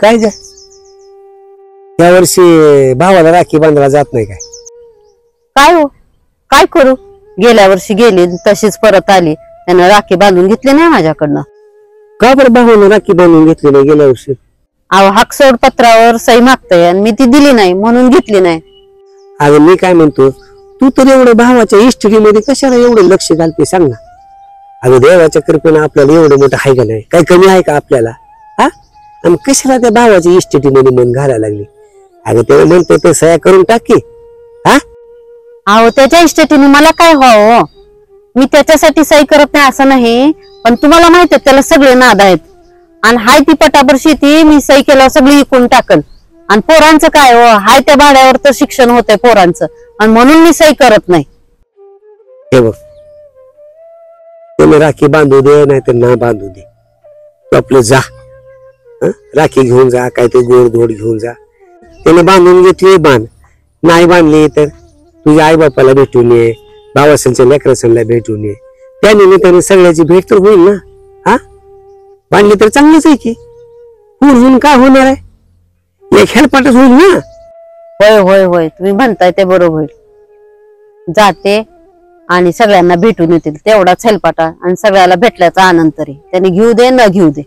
काय जा यावर्षी भावाला राखी बांधला जात नाही काय? काय हो, काय करू? गेल्या वर्षी गेली तशीच परत आली, त्यानं राखी बांधून घेतली नाही माझ्याकडनं. का बरं भावानं राखी बांधून घेतली नाही गेल्या वर्षी? अहो, हाकसोड पत्रावर सही मागतय आणि मी ती दिली नाही म्हणून घेतली नाही. अरे मी काय म्हणतो, तू तर एवढं भावाच्या इस्टेटीमध्ये कशाला एवढं लक्ष घालते सांग ना. अगं देवाच्या कृपेनं आपल्याला एवढं मोठं आहे का नाही? काय कमी आहे का आपल्याला? हा, आणि कशाला त्या भावाच्या इस्टेटीमध्ये मन घालायला लागली? अगं त्याला म्हणतो ते सह्या करून टाकी. हा, अहो, त्याच्या इस्टेटीने मला काय व्हावं? मी त्याच्यासाठी सही करत नाही असं नाही, पण तुम्हाला माहित आहे त्याला सगळे नाद आहेत. आणि हाय ती पटाभर शेती मी सही केल्यावर सगळी इकून टाकल. आणि पोरांचं काय हो, हाय त्या भाड्यावर तर शिक्षण होतंय पोरांचं, आणि म्हणून मी सही करत नाही. हे बघ, त्याला राखी बांधू दे नाही तर ना बांधू दे, तू आपलं जा. राखी घेऊन जा, काय ते गोड धोड घेऊन जा. त्याने बांधून घेतली बांध, नाही बांधली तर तुझ्या आई बापाला भेटून ये, भावासांच्या लेकरासांना भेटून ये. त्या निमित्ताने सगळ्याची भेट तर होईल ना. हा, बांधली तर चांगलंच आहे की. होऊन काय होणार आहे? एक हेलपाटच होईल ना. होय होय होय, तुम्ही म्हणताय ते बरोबर होईल. जाते आणि सगळ्यांना भेटून येतील, तेवढाच हेलपाटा आणि सगळ्याला भेटल्याचा आनंद तरी त्याने घेऊ दे न घेऊ दे.